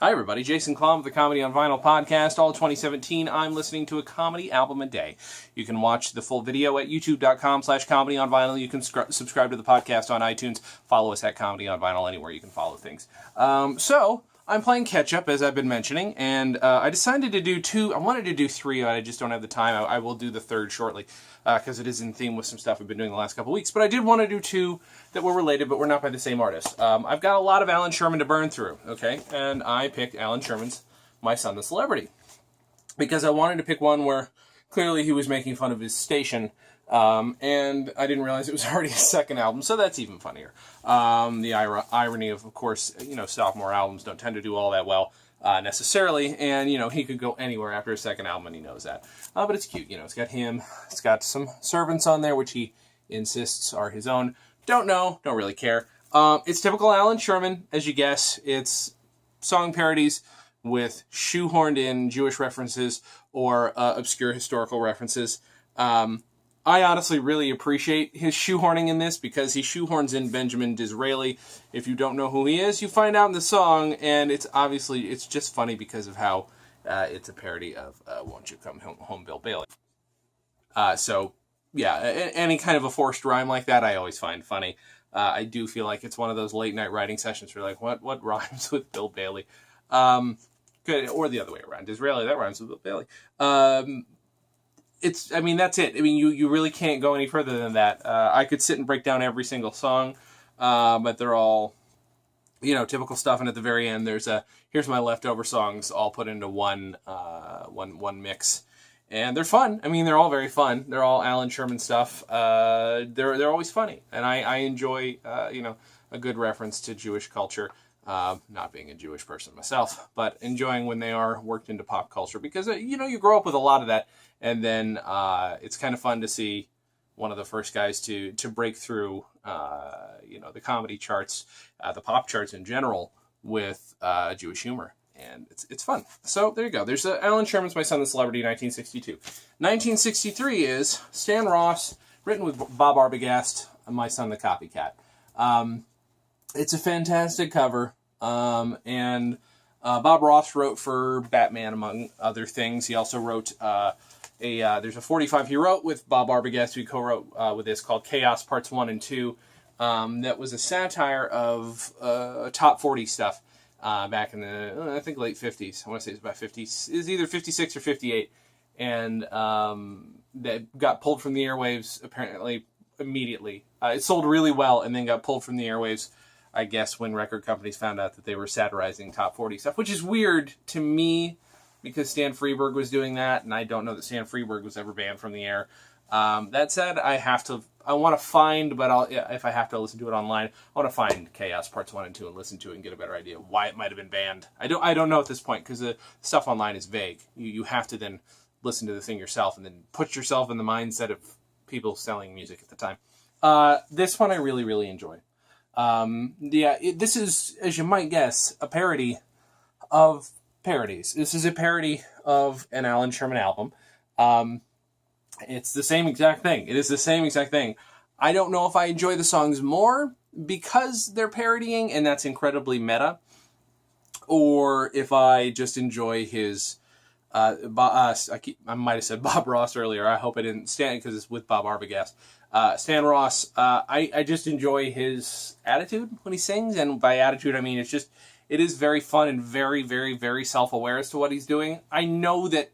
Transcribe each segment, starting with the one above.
Hi everybody, Jason Klum of the Comedy on Vinyl podcast. All 2017, I'm listening to a comedy album a day. You can watch the full video at youtube.com/comedy on vinyl. You can subscribe to the podcast on iTunes. Follow us at Comedy on Vinyl anywhere you can follow things. So I'm playing catch up, as I've been mentioning, and I decided to do two. I wanted to do three, but I just don't have the time. I will do the third shortly because it is in theme with some stuff I've been doing the last couple weeks. But I did want to do two that were related, but were not by the same artist. I've got a lot of Alan Sherman to burn through, okay? And I picked Alan Sherman's My Son the Celebrity because I wanted to pick one where clearly he was making fun of his station, and I didn't realize it was already his second album, so that's even funnier. The irony of course, sophomore albums don't tend to do all that well necessarily, and, he could go anywhere after his second album, and he knows that. But it's cute, it's got him, it's got some servants on there, which he insists are his own. Don't know, don't really care. It's typical Alan Sherman, as you guess. It's song parodies with shoehorned in Jewish references or obscure historical references. I honestly really appreciate his shoehorning in this because he shoehorns in Benjamin Disraeli. If you don't know who he is, you find out in the song, and it's just funny because of how it's a parody of Won't You Come Home, Bill Bailey. Any kind of a forced rhyme like that, I always find funny. I do feel like it's one of those late night writing sessions where you're like, what rhymes with Bill Bailey? Good, or the other way around. Disraeli, that rhymes with Bill Bailey. That's it. You really can't go any further than that. I could sit and break down every single song, but they're all, typical stuff. And at the very end, there's here's my leftover songs all put into one mix. And they're fun. They're all very fun. They're all Alan Sherman stuff. They're always funny. And I enjoy, a good reference to Jewish culture. Not being a Jewish person myself, but enjoying when they are worked into pop culture because, you grow up with a lot of that. And then it's kind of fun to see one of the first guys to break through, the comedy charts, the pop charts in general with Jewish humor. And it's fun. So there you go. There's Alan Sherman's My Son the Celebrity, 1962. 1963 is Stan Ross, written with Bob Arbogast, My Son the Copycat. It's a fantastic cover. And Bob Ross wrote for Batman, among other things. He also wrote there's a 45 he wrote with Bob Arbogast, who he co-wrote with this, called Chaos Parts 1 and 2. That was a satire of top 40 stuff. Back in the, I think, late 50s. I want to say it's about 50s. It was either 56 or 58. And that got pulled from the airwaves, apparently, immediately. It sold really well and then got pulled from the airwaves, I guess, when record companies found out that they were satirizing top 40 stuff, which is weird to me because Stan Freberg was doing that, and I don't know that Stan Freberg was ever banned from the air. That said, I want to find, but if I have to listen to it online, I want to find Chaos Parts 1 and 2 and listen to it and get a better idea of why it might have been banned. I don't know at this point because the stuff online is vague. You have to then listen to the thing yourself and then put yourself in the mindset of people selling music at the time. This one I really, really enjoy. This is, as you might guess, a parody of parodies. This is a parody of an Alan Sherman album. It's the same exact thing. It is the same exact thing. I don't know if I enjoy the songs more because they're parodying and that's incredibly meta, or if I just enjoy his, I might have said Bob Ross earlier. I hope I didn't stand because it's with Bob Arbogast. Stan Ross, I just enjoy his attitude when he sings, and by attitude I mean it is very fun and very, very, very self-aware as to what he's doing. I know that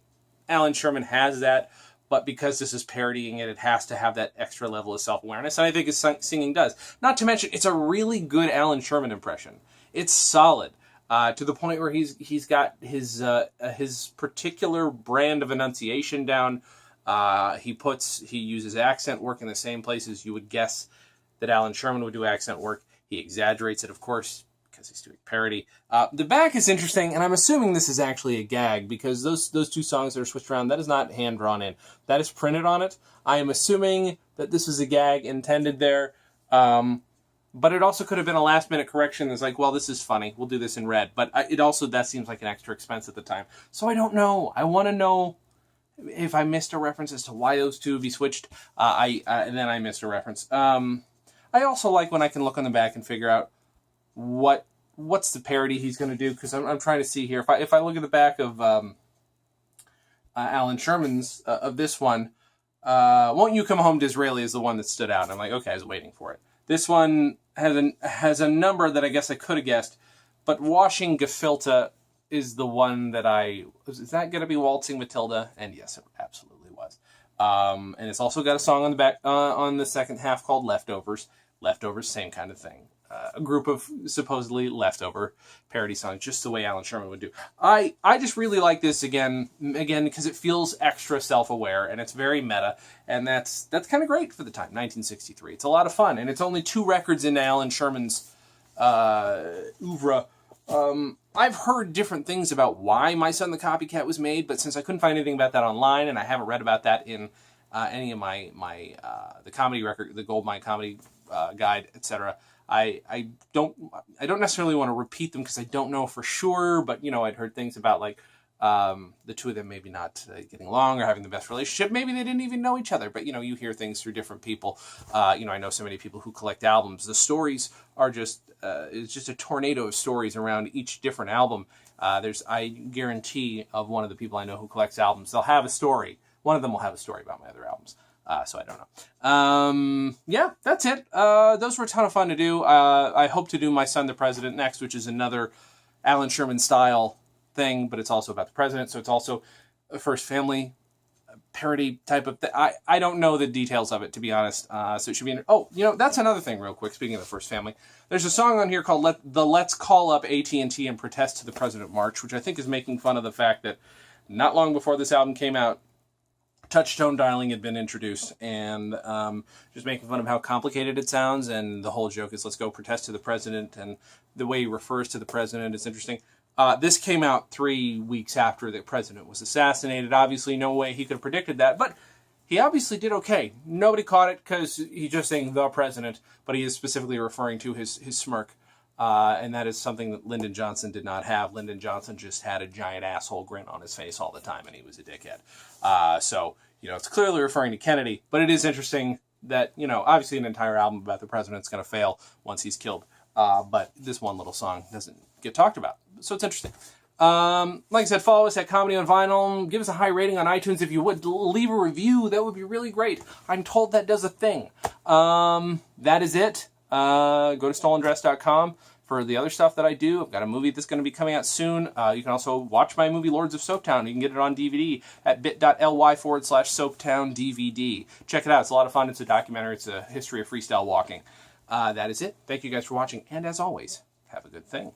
Alan Sherman has that, but because this is parodying it, it has to have that extra level of self-awareness, and I think his singing does. Not to mention, it's a really good Alan Sherman impression. It's solid, to the point where he's got his particular brand of enunciation down. He uses accent work in the same places you would guess that Alan Sherman would do accent work. He exaggerates it, of course, because he's doing parody. The back is interesting, and I'm assuming this is actually a gag, because those two songs that are switched around, that is not hand-drawn in. That is printed on it. I am assuming that this is a gag intended there, but it also could have been a last-minute correction that's like, well, this is funny, we'll do this in red. But that seems like an extra expense at the time. So I don't know. I want to know if I missed a reference as to why those two would be switched. And then I missed a reference. I also like when I can look on the back and figure out what what's the parody he's going to do? Because I'm trying to see here. If I look at the back of Alan Sherman's of this one, "Won't You Come Home, Disraeli" is the one that stood out. And I'm like, okay, I was waiting for it. This one has a number that I guess I could have guessed, but "Washing Gefilte" is the one that is that going to be "Waltzing Matilda"? And yes, it absolutely was. And it's also got a song on the back, on the second half called "Leftovers." Leftovers, same kind of thing. A group of supposedly leftover parody songs, just the way Alan Sherman would do. I just really like this again, because it feels extra self-aware, and it's very meta, and that's kind of great for the time, 1963. It's a lot of fun, and it's only 2 records into Alan Sherman's oeuvre. I've heard different things about why My Son the Copycat was made, but since I couldn't find anything about that online, and I haven't read about that in any of my the comedy record, the Goldmine Comedy Guide, etc., I don't necessarily want to repeat them because I don't know for sure, but I'd heard things about like the two of them maybe not getting along or having the best relationship. Maybe they didn't even know each other, but you hear things through different people. I know so many people who collect albums. The stories are it's just a tornado of stories around each different album. I guarantee of one of the people I know who collects albums, they'll have a story. One of them will have a story about my other albums. So I don't know. Yeah, that's it. Those were a ton of fun to do. I hope to do My Son the President next, which is another Alan Sherman style thing, but it's also about the president. So it's also a First Family parody type of thing. I don't know the details of it, to be honest. So it should be. That's another thing real quick. Speaking of the First Family, there's a song on here called Let's Call Up AT&T and Protest to the President March, which I think is making fun of the fact that not long before this album came out, touch-tone dialing had been introduced, and just making fun of how complicated it sounds, and the whole joke is let's go protest to the president, and the way he refers to the president is interesting. This came out 3 weeks after the president was assassinated. Obviously, no way he could have predicted that, but he obviously did okay. Nobody caught it because he's just saying the president, but he is specifically referring to his smirk, and that is something that Lyndon Johnson did not have. Lyndon Johnson just had a giant asshole grin on his face all the time, and he was a dickhead. So it's clearly referring to Kennedy, but it is interesting that, obviously an entire album about the president's going to fail once he's killed. But this one little song doesn't get talked about. So it's interesting. Like I said, follow us at Comedy on Vinyl. Give us a high rating on iTunes if you would. Leave a review. That would be really great. I'm told that does a thing. That is it. Go to stolendress.com for the other stuff that I do. I've got a movie that's going to be coming out soon. You can also watch my movie Lords of Soaptown. You can get it on DVD at bit.ly/SoaptownDVD. Check it out. It's a lot of fun. It's a documentary. It's a history of freestyle walking. That is it. Thank you guys for watching. And as always, have a good thing.